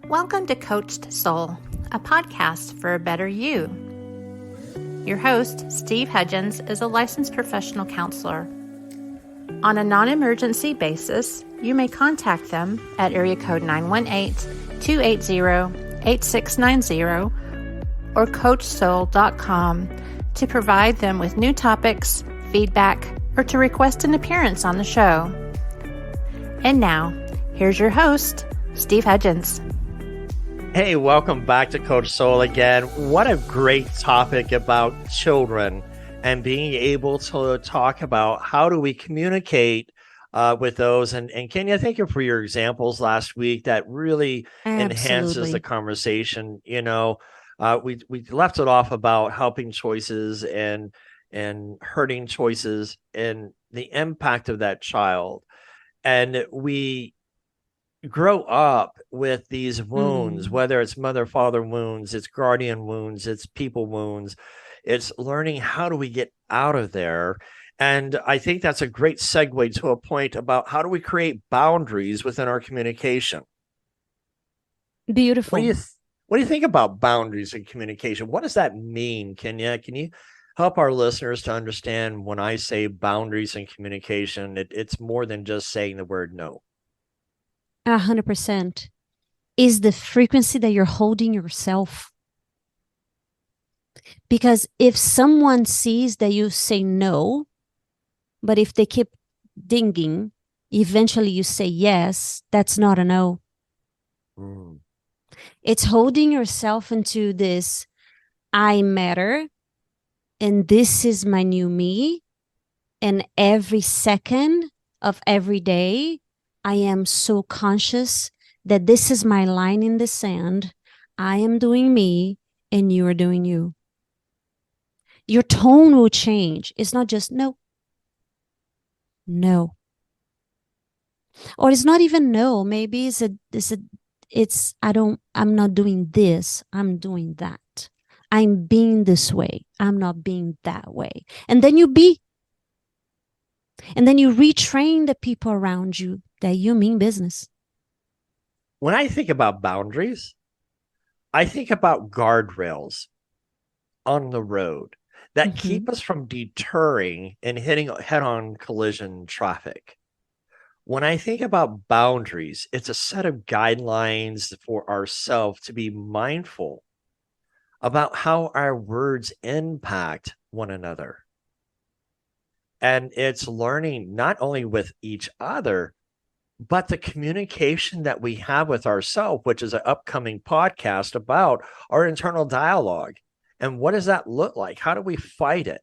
Welcome to Coached Soul, a podcast for a better you. Your host, Steve Hudgens, is a licensed professional counselor. On a non-emergency basis, you may contact them at area code 918-280-8690 or coachsoul.com to provide them with new topics, feedback, or to request an appearance on the show. And now, here's your host, Steve Hudgens. Hey, welcome back to Coach Soul again. What a great topic about children and being able to talk about how do we communicate with those. And Kenya, thank you for your examples last week. That really enhances the conversation. You know, we left it off about helping choices and hurting choices and the impact of that child. And we grow up with these wounds, whether it's mother-father wounds, it's guardian wounds, it's people wounds. It's learning how do we get out of there. And I think that's a great segue to a point about how do we create boundaries within our communication. Beautiful. What do you think about boundaries in communication? What does that mean, Kenya? Can you help our listeners to understand when I say boundaries in communication, it's more than just saying the word no? 100% is the frequency that you're holding yourself. Because if someone sees that you say no, but if they keep dinging, eventually you say yes, that's not a no. It's holding yourself into this, I matter, and this is my new me, and every second of every day, I am so conscious that this is my line in the sand. I am doing me and you are doing you. Your tone will change. It's not just no. No. Or it's not even no. Maybe I'm not doing this. I'm doing that. I'm being this way. I'm not being that way. And then you be. And then you retrain the people around you that you mean business. When I think about boundaries, I think about guardrails on the road that keep us from deterring and hitting head-on collision traffic. When I think about boundaries, it's a set of guidelines for ourselves to be mindful about how our words impact one another. And it's learning not only with each other, but the communication that we have with ourselves, which is an upcoming podcast about our internal dialogue. And what does that look like? How do we fight it?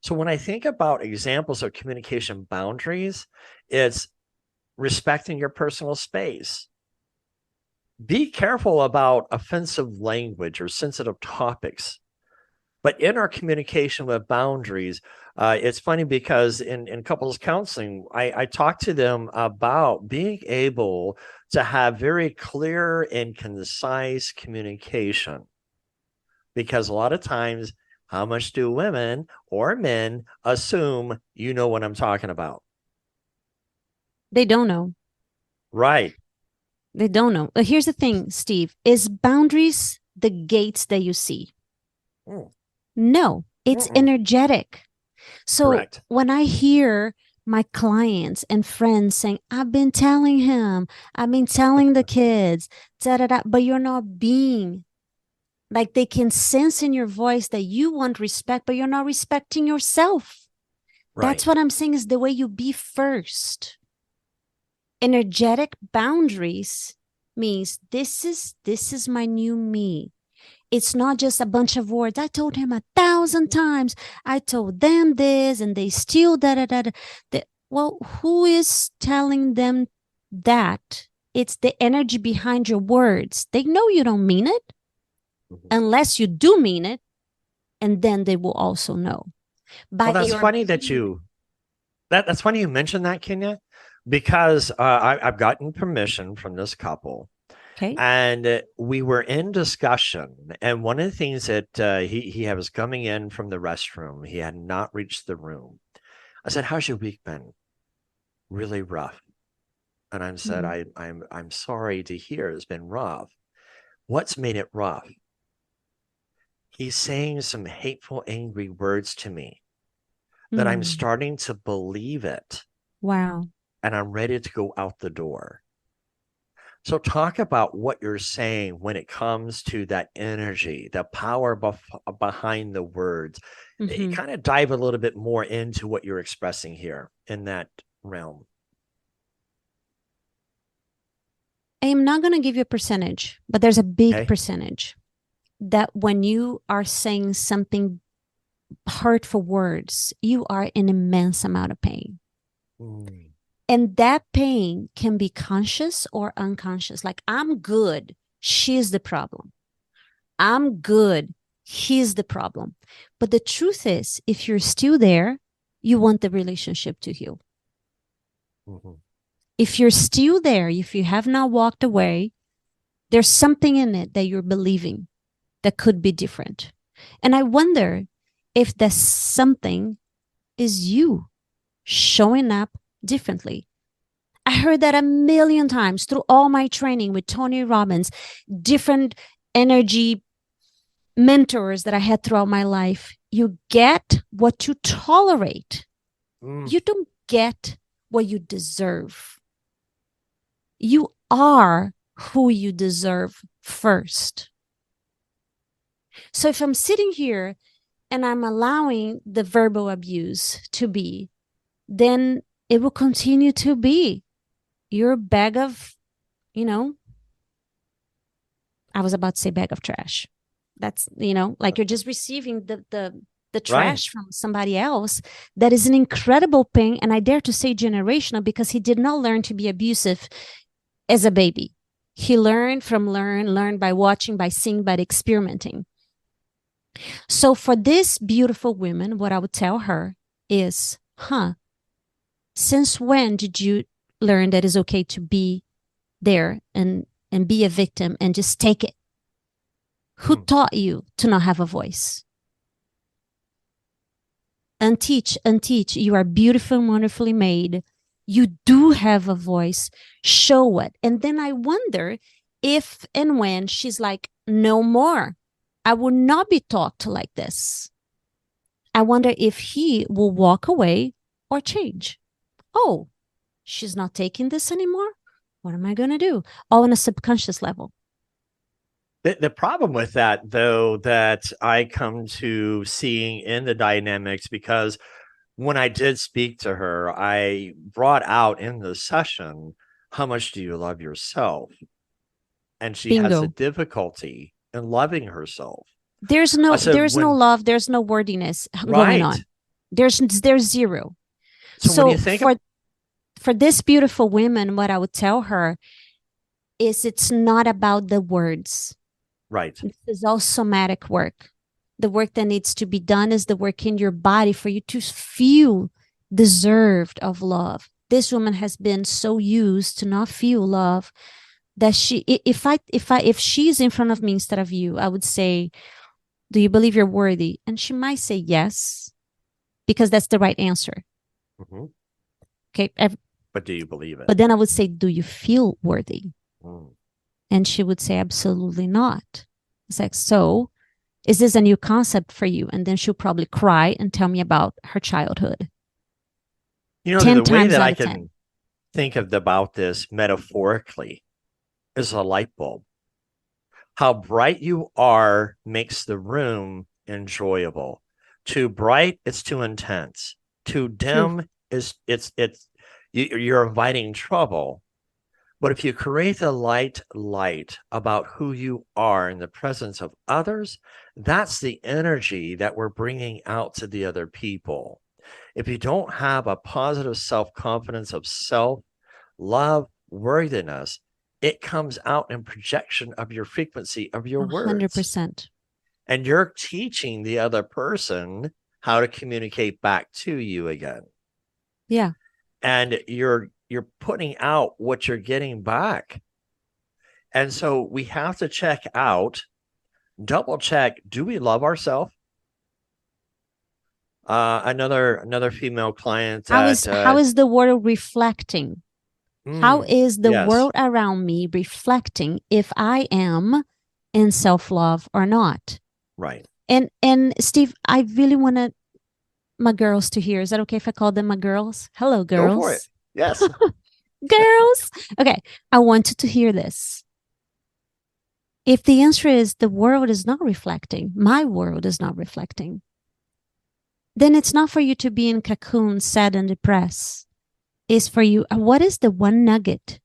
So when I think about examples of communication boundaries, it's respecting your personal space. Be careful about offensive language or sensitive topics. But in our communication with boundaries, it's funny because in couples counseling, I talk to them about being able to have very clear and concise communication. Because a lot of times, how much do women or men assume you know what I'm talking about? They don't know. Right. They don't know. But here's the thing, Steve, is boundaries the gates that you see? No, it's energetic. So Correct. When I hear my clients and friends saying, I've been telling him, I've been telling the kids, but you're not being, like they can sense in your voice that you want respect, but you're not respecting yourself. Right. That's what I'm saying is the way you be first. Energetic boundaries means this is my new me. It's not just a bunch of words. I told him 1,000 times. I told them this and they still Well, who is telling them that? It's the energy behind your words. They know you don't mean it unless you do mean it. And then they will also know. Well, that's funny that that's funny you mentioned that, Kenya, because I've gotten permission from this couple. Okay. And we were in discussion, and one of the things that he was coming in from the restroom, he had not reached the room. I said, "How's your week been?" "Really rough." And I said, "I'm sorry to hear it's been rough." What's made it rough? He's saying some hateful, angry words to me that I'm starting to believe it. Wow. And I'm ready to go out the door. So talk about what you're saying when it comes to that energy, the power behind the words. You kind of dive a little bit more into what you're expressing here in that realm. I am not going to give you a percentage, but there's a big Okay. percentage that when you are saying something hurtful words, you are in immense amount of pain. And that pain can be conscious or unconscious. Like, I'm good, she's the problem. I'm good, he's the problem. But the truth is, if you're still there, you want the relationship to heal. If you're still there, if you have not walked away, there's something in it that you're believing that could be different. And I wonder if that something is you showing up differently. I heard that a million times through all my training with Tony Robbins, different energy mentors that I had throughout my life. You get what you tolerate. You don't get what you deserve. You are who you deserve first. So if I'm sitting here and I'm allowing the verbal abuse to be, then it will continue to be your bag of, I was about to say bag of trash. That's, like you're just receiving the trash from somebody else. That is an incredible pain. And I dare to say generational, because he did not learn to be abusive as a baby. He learned by watching, by seeing, by experimenting. So for this beautiful woman, what I would tell her is, since when did you learn that it's okay to be there and be a victim and just take it? Who taught you to not have a voice? Unteach. You are beautiful and wonderfully made. You do have a voice. Show it. And then I wonder if and when she's like, no more. I will not be talked like this. I wonder if he will walk away or change. Oh, she's not taking this anymore? What am I going to do? All on a subconscious level. The problem with that, though, that I come to seeing in the dynamics, because when I did speak to her, I brought out in the session, how much do you love yourself? And she has a difficulty in loving herself. There's no love, there's no worthiness going on. There's zero. So when you think for this beautiful woman, what I would tell her is it's not about the words. Right. This is all somatic work. The work that needs to be done is the work in your body for you to feel deserved of love. This woman has been so used to not feel love that if she's in front of me instead of you, I would say, do you believe you're worthy? And she might say yes, because that's the right answer. Okay. But do you believe it? But then I would say, do you feel worthy? And she would say, absolutely not. It's like, so is this a new concept for you? And then she'll probably cry and tell me about her childhood. The way that I can think about this metaphorically is a light bulb. How bright you are makes the room enjoyable. Too bright, it's too intense. Too dim, you're inviting trouble. But if you create a light about who you are in the presence of others, that's the energy that we're bringing out to the other people. If you don't have a positive self-confidence of self, love, worthiness, it comes out in projection of your frequency of your 100%. Words. 100%. And you're teaching the other person how to communicate back to you again. Yeah. And you're putting out what you're getting back. And so we have to double check, do we love ourselves? Another female client. How is the world reflecting? How is the world around me reflecting if I am in self-love or not. Right. And Steve, I really want my girls to hear. Is that okay if I call them my girls? Hello, girls. Go for it. Yes. Girls. Okay. I want you to hear this. If the answer is the world is not reflecting, my world is not reflecting, then it's not for you to be in cocoon, sad and depressed. It's for you. What is the one nugget?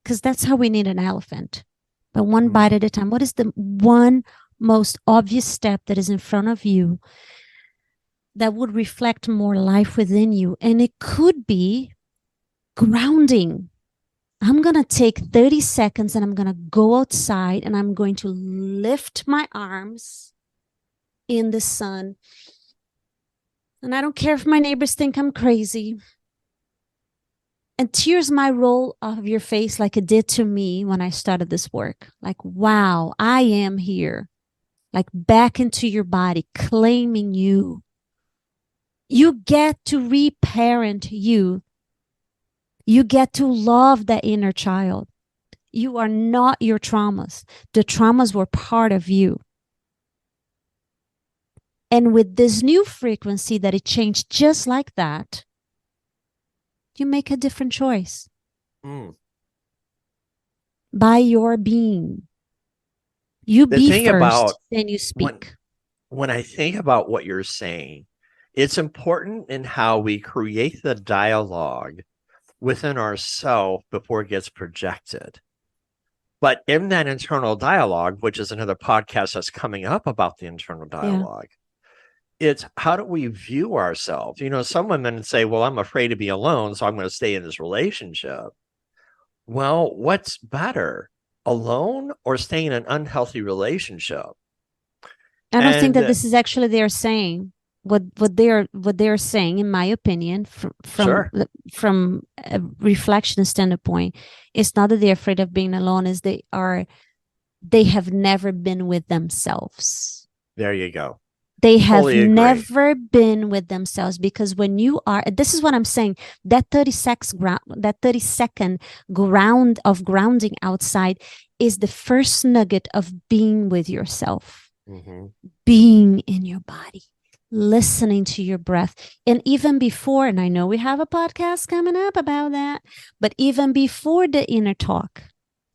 Because that's how we need an elephant. But one bite at a time. What is the one most obvious step that is in front of you that would reflect more life within you? And it could be grounding. I'm going to take 30 seconds and I'm going to go outside and I'm going to lift my arms in the sun. And I don't care if my neighbors think I'm crazy. And tears might roll off your face like it did to me when I started this work. Like, wow, I am here. Like back into your body, claiming you. You get to reparent you. You get to love that inner child. You are not your traumas. The traumas were part of you. And with this new frequency that it changed just like that, you make a different choice. By your being. You be first, then you speak. When I think about what you're saying, it's important in how we create the dialogue within ourselves before it gets projected. But in that internal dialogue, which is another podcast that's coming up about the internal dialogue, it's how do we view ourselves? You know, some women say, well, I'm afraid to be alone, so I'm going to stay in this relationship. Well, what's better, alone or staying in an unhealthy relationship? I don't think that this is actually they're saying. What they're saying, in my opinion, from a reflection standpoint, it's not that they're afraid of being alone, is they have never been with themselves. There you go. They have never been with themselves, because when you are, this is what I'm saying, that 30 second grounding outside is the first nugget of being with yourself, being in your body, listening to your breath. And even before, and I know we have a podcast coming up about that, but even before the inner talk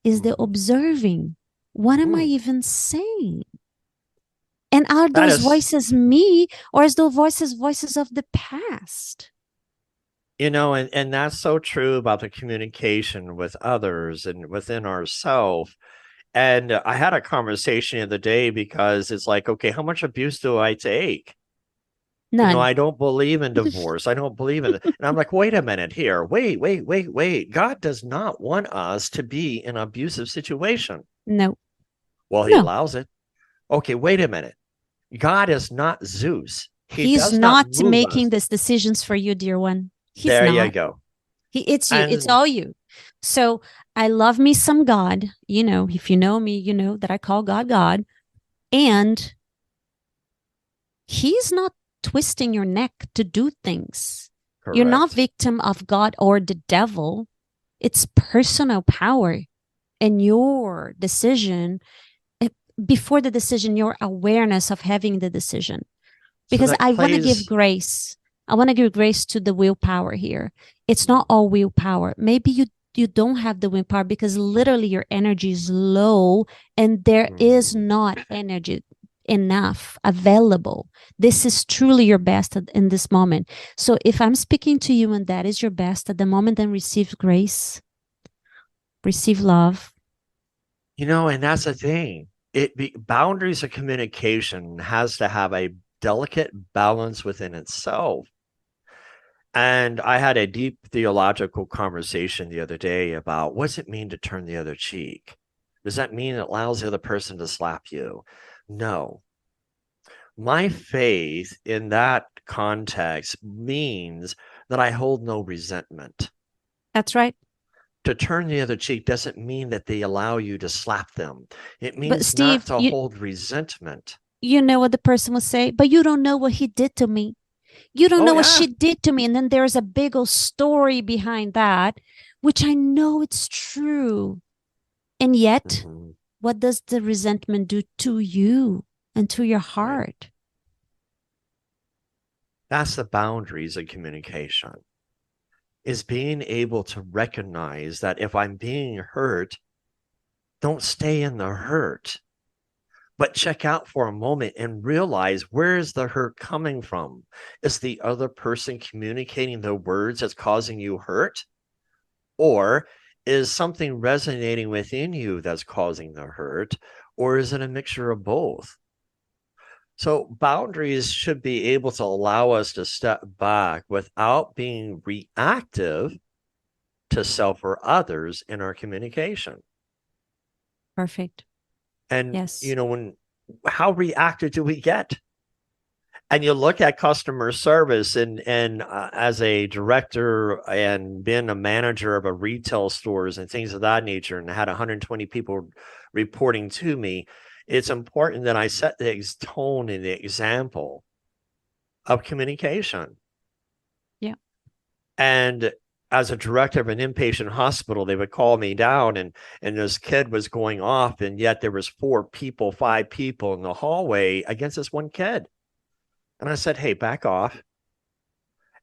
is the observing. What am I even saying? And are those voices me, or is those voices of the past? You know, and that's so true about the communication with others and within ourselves. And I had a conversation the other day, because it's like, okay, how much abuse do I take? None. You know, I don't believe in divorce. I don't believe in it. And I'm like, wait a minute here. Wait. God does not want us to be in an abusive situation. No. Well, he allows it. Okay, wait a minute. God is not Zeus. He's not making these decisions for you, dear one. He's not. You go. It's you. It's all you. So I love me some God. You know, if you know me, you know that I call God God. And he's not twisting your neck to do things. Correct. You're not victim of God or the devil. It's personal power and your decision. Before the decision, your awareness of having the decision. Because so I want to give grace. I want to give grace to the willpower here. It's not all willpower. Maybe you don't have the willpower because literally your energy is low and there is not energy enough available. This is truly your best in this moment. So if I'm speaking to you and that is your best at the moment, then receive grace, receive love. You know, and that's the thing. Boundaries of communication has to have a delicate balance within itself. And I had a deep theological conversation the other day about what's it mean to turn the other cheek? Does that mean it allows the other person to slap you? No. My faith in that context means that I hold no resentment. That's right. To turn the other cheek doesn't mean that they allow you to slap them. It means Steve, not to hold resentment. You know what the person will say, but you don't know what he did to me. You don't know what she did to me. And then there's a big old story behind that, which I know it's true. And yet What does the resentment do to you and to your heart? That's the boundaries of communication, is being able to recognize that if I'm being hurt, don't stay in the hurt, but check out for a moment and realize, where is the hurt coming from? Is the other person communicating the words that's causing you hurt? Or is something resonating within you that's causing the hurt? Or is it a mixture of both? So boundaries should be able to allow us to step back without being reactive to self or others in our communication. Perfect. And, Yes. how reactive do we get? And you look at customer service, and as a director and being a manager of a retail stores and things of that nature, and I had 120 people reporting to me, it's important that I set the tone and the example of communication. Yeah. And as a director of an inpatient hospital, they would call me down, and this kid was going off, and yet there was 5 people in the hallway against this one kid. And I said, hey, back off.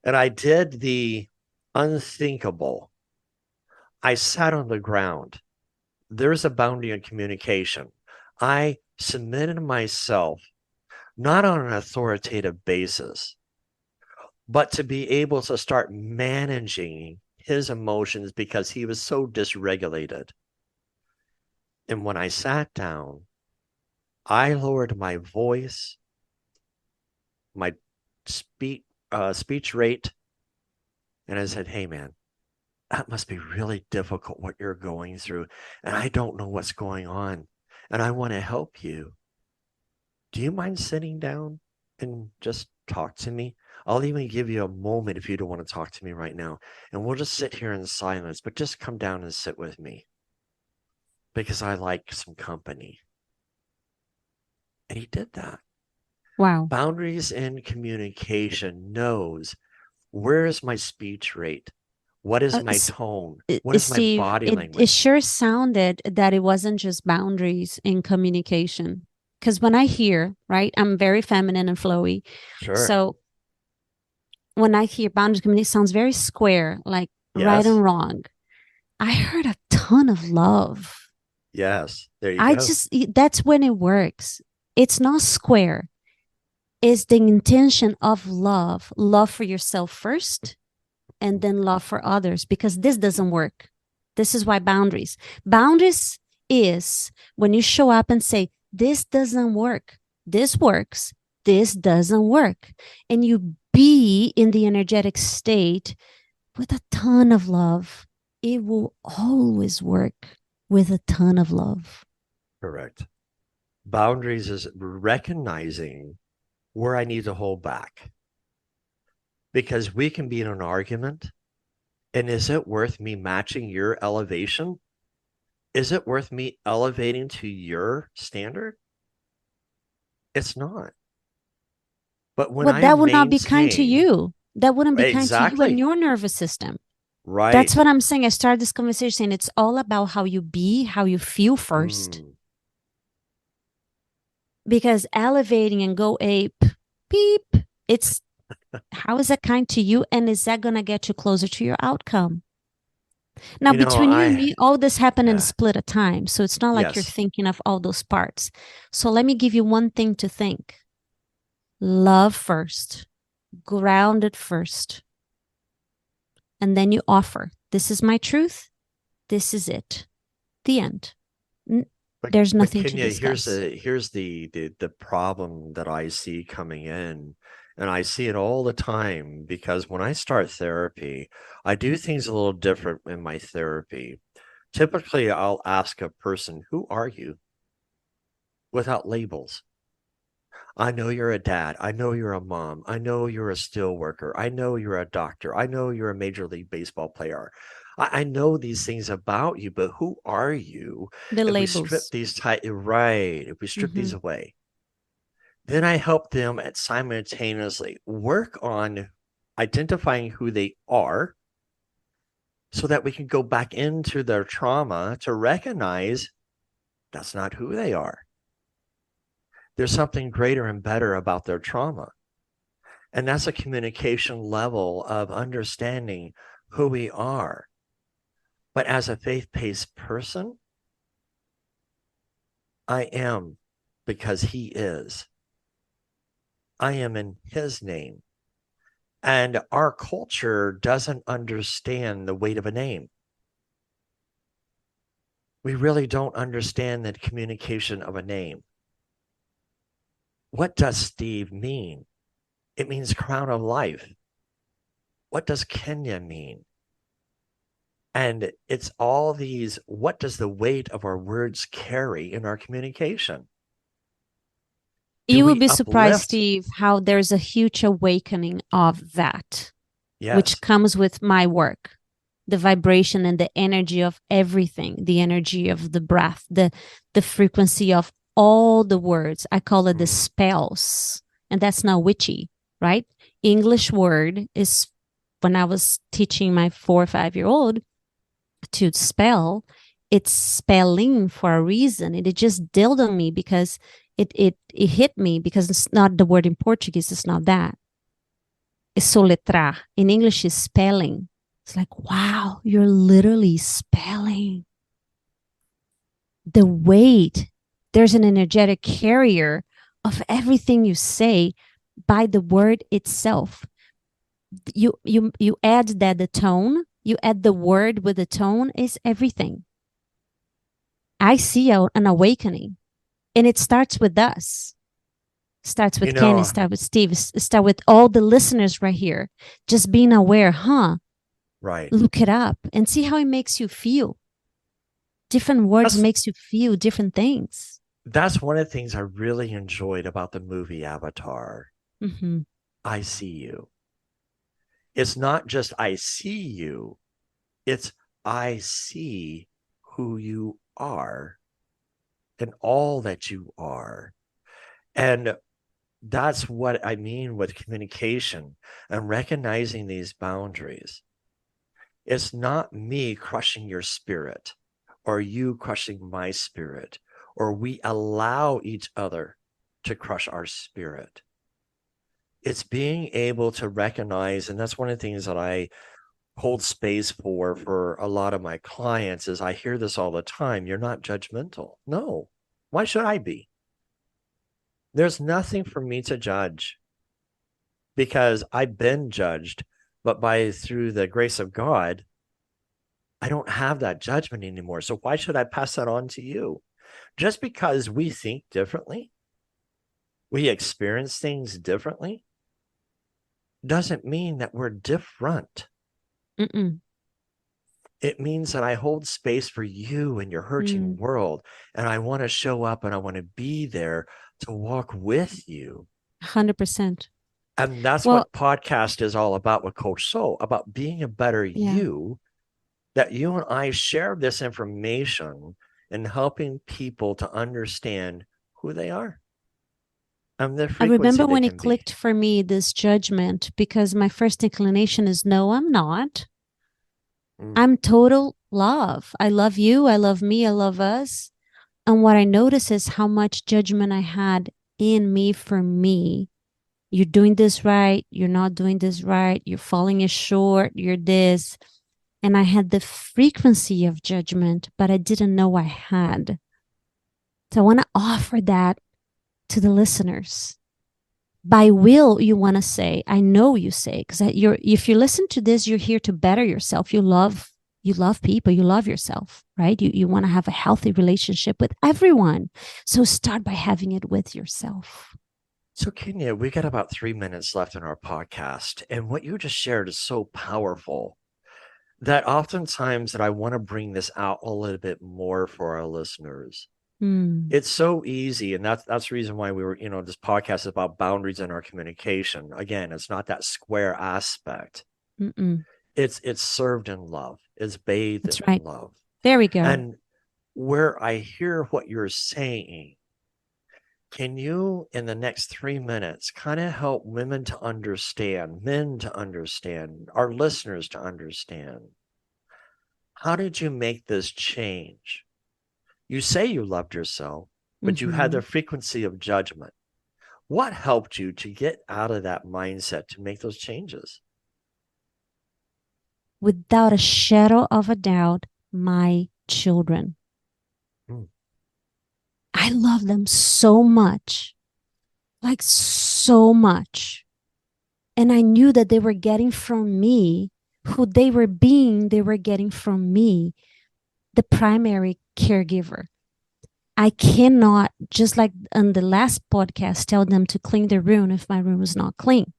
And I did the unthinkable. I sat on the ground. There's a boundary in communication. I submitted myself, not on an authoritative basis, but to be able to start managing his emotions because he was so dysregulated. And when I sat down, I lowered my voice, my speech rate, and I said, hey, man, that must be really difficult what you're going through. And I don't know what's going on. And I want to help you. Do you mind sitting down and just talk to me? I'll even give you a moment if you don't want to talk to me right now. And we'll just sit here in silence, but just come down and sit with me, because I like some company. And he did that. Wow. Boundaries in communication knows, where is my speech rate? What is my tone? What is my body language? It sure sounded that it wasn't just boundaries in communication. Because when I hear, right, I'm very feminine and flowy. Sure. So when I hear boundaries communication, it sounds very square, like right and wrong. I heard a ton of love. Yes, there you go. That's when it works. It's not square. It's the intention of love for yourself first, and then love for others, because this doesn't work. This is why boundaries is when you show up and say, this doesn't work. This works. This doesn't work. And you be in the energetic state with a ton of love. It will always work with a ton of love. Correct. Boundaries is recognizing where I need to hold back. Because we can be in an argument, and is it worth me matching your elevation? Is it worth me elevating to your standard? It's not. But when that would not be kind to you. That wouldn't be kind to you and your nervous system. Right. That's what I'm saying. I started this conversation saying it's all about how you be, how you feel first. Because elevating and go ape, beep, it's how is that kind to you? And is that going to get you closer to your outcome? Now, between you and me, all this happened in a split of time. So it's not like you're thinking of all those parts. So let me give you one thing to think. Love first, grounded first. And then you offer, this is my truth. This is it. The end. There's nothing to discuss. Here's the problem that I see coming in. And I see it all the time, because when I start therapy, I do things a little different in my therapy. Typically, I'll ask a person, who are you? Without labels. I know you're a dad. I know you're a mom. I know you're a steel worker. I know you're a doctor. I know you're a Major League Baseball player. I know these things about you, but who are you? The labels. We strip these if we strip these away, then I help them simultaneously work on identifying who they are, so that we can go back into their trauma to recognize That's not who they are. There's something greater and better about their trauma. And that's a communication level of understanding who we are. But as a faith-based person, I am because he is. I am in his name. And our culture doesn't understand the weight of a name. We really don't understand the communication of a name. What does Steve mean? It means crown of life. What does Kenya mean? And it's all these, what does the weight of our words carry in our communication? You will be surprised, Steve, how there's a huge awakening of that, which comes with my work, the vibration and the energy of everything, the energy of the breath, the frequency of all the words. I call it the spells, and that's not witchy, right? English word is, when I was teaching my 4 or 5-year-old to spell, it's spelling for a reason. It just dialed on me because it hit me, because it's not the word in Portuguese. It's not that. It's soletrar. In English, is spelling. It's like, wow, you're literally spelling. The weight, there's an energetic carrier of everything you say by the word itself. You add that the tone, you add the word with the tone, is everything. I see an awakening. And it starts with us. Starts with Ken, start with Steve, start with all the listeners right here. Just being aware, Right. Look it up and see how it makes you feel. Different words makes you feel different things. That's one of the things I really enjoyed about the movie Avatar. Mm-hmm. I see you. It's not just I see you. It's I see who you are and all that you are. And that's what I mean with communication and recognizing these boundaries. It's not me crushing your spirit or you crushing my spirit, or we allow each other to crush our spirit. It's being able to recognize, and that's one of the things that I hold space for a lot of my clients, is I hear this all the time. You're not judgmental. No. Why should I be? There's nothing for me to judge because I've been judged, but through the grace of God, I don't have that judgment anymore. So why should I pass that on to you? Just because we think differently, we experience things differently, doesn't mean that we're different. Mm-mm. It means that I hold space for you and your hurting world. And I want to show up and I want to be there to walk with you. 100%. And that's what podcast is all about with Coach Soul, about being a better you, that you and I share this information and helping people to understand who they are. And the frequency. I remember when it clicked for me, this judgment, because my first inclination is, no, I'm not. I'm total love. I love you. I love me. I love us. And what I notice is how much judgment I had in me for me. You're doing this right. You're not doing this right. You're falling short. You're this. And I had the frequency of judgment, but I didn't know I had. So I want to offer that to the listeners. By will, you want to say, I know you say, because if you listen to this, you're here to better yourself. You love people, you love yourself, right? You want to have a healthy relationship with everyone. So start by having it with yourself. So Kenya, we got about 3 minutes left in our podcast. And what you just shared is so powerful that oftentimes that I want to bring this out a little bit more for our listeners. It's so easy. And that's the reason why we were, this podcast is about boundaries in our communication. Again, it's not that square aspect. It's served in love. It's bathed in love. There we go. And where I hear what you're saying, can you, in the next 3 minutes, kind of help women to understand, men to understand, our listeners to understand, how did you make this change? You say you loved yourself, but you had the frequency of judgment. What helped you to get out of that mindset to make those changes? Without a shadow of a doubt, my children. I love them so much, like so much. And I knew that they were getting from me who they were being, they were getting from me, the primary caregiver. I cannot, just like on the last podcast, tell them to clean their room if my room is not clean.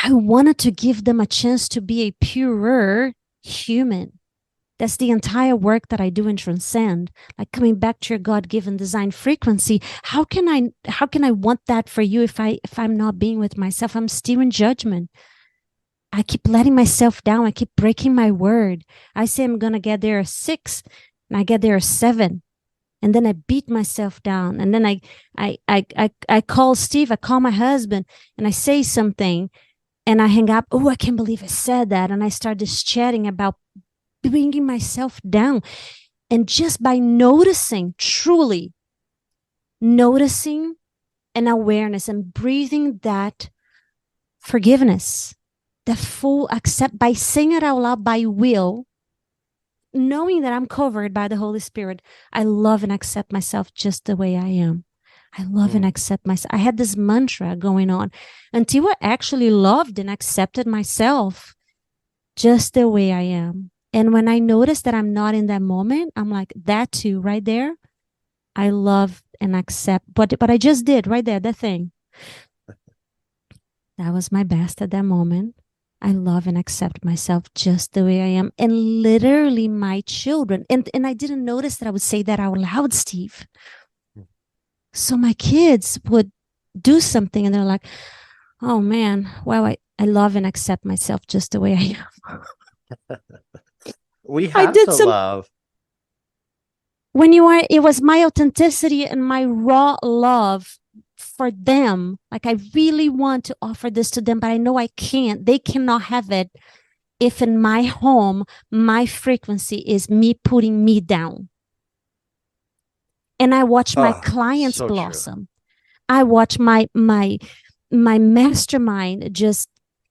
I wanted to give them a chance to be a purer human. That's the entire work that I do in Transcend, like coming back to your God-given design frequency. How can I want that for you if I'm not being with myself? I'm still in judgment. I keep letting myself down. I keep breaking my word. I say I'm gonna get there at 6, and I get there at 7, and then I beat myself down. And then I call Steve. I call my husband, and I say something, and I hang up. Oh, I can't believe I said that. And I start just chatting about bringing myself down. And just by noticing, truly noticing an awareness and breathing that forgiveness, the full accept, by saying it out loud, by will, knowing that I'm covered by the Holy Spirit, I love and accept myself just the way I am. I love and accept myself. I had this mantra going on until I actually loved and accepted myself just the way I am. And when I notice that I'm not in that moment, I'm like, that too, right there, I love and accept. But I just did right there, that thing. That was my best at that moment. I love and accept myself just the way I am. And literally my children, and I didn't notice that I would say that out loud, Steve. So my kids would do something and they're like, oh man, well, I love and accept myself just the way I am. We have to love. When it was my authenticity and my raw love for them. Like, I really want to offer this to them, but I know I can't. They cannot have it if in my home, my frequency is me putting me down. And I watch my clients blossom. True. I watch my mastermind just,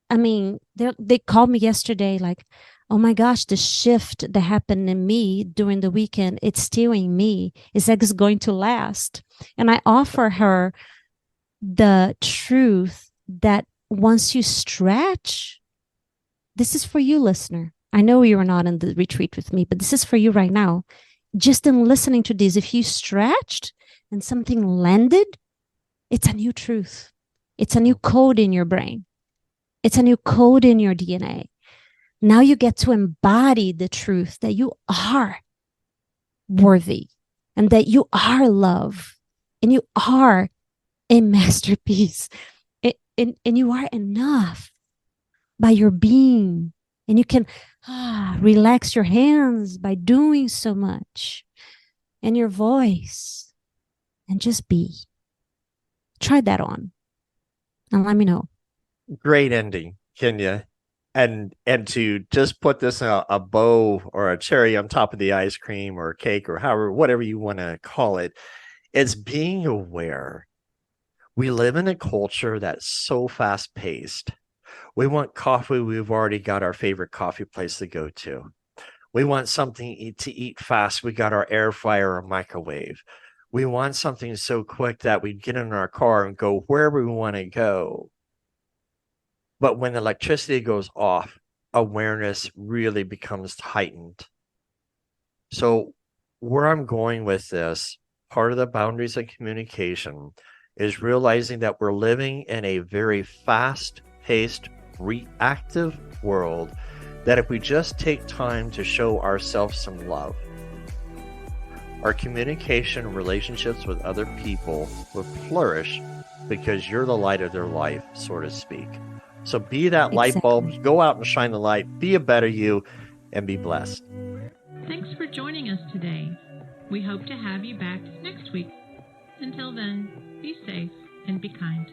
I mean, they called me yesterday like, oh my gosh, the shift that happened in me during the weekend, it's stealing me. It's like it's going to last. And I offer her the truth that once you stretch, this is for you, listener. I know you are not in the retreat with me, but this is for you right now. Just in listening to this, if you stretched and something landed, it's a new truth. It's a new code in your brain. It's a new code in your DNA. Now you get to embody the truth that you are worthy and that you are love and you are a masterpiece and you are enough by your being. And you can relax your hands by doing so much and your voice and just be. Try that on and let me know. Great ending, Kenya. And to just put this a bow or a cherry on top of the ice cream or cake or however, whatever you want to call it, it's being aware. We live in a culture that's so fast paced. We want coffee. We've already got our favorite coffee place to go to. We want something to eat fast. We got our air fryer or microwave. We want something so quick that we get in our car and go wherever we want to go. But when electricity goes off, awareness really becomes heightened. So where I'm going with this, part of the boundaries of communication is realizing that we're living in a very fast-paced, reactive world, that if we just take time to show ourselves some love, our communication relationships with other people will flourish because you're the light of their life, so to speak. So be that light bulb, go out and shine the light, be a better you, and be blessed. Thanks for joining us today. We hope to have you back next week. Until then, be safe and be kind.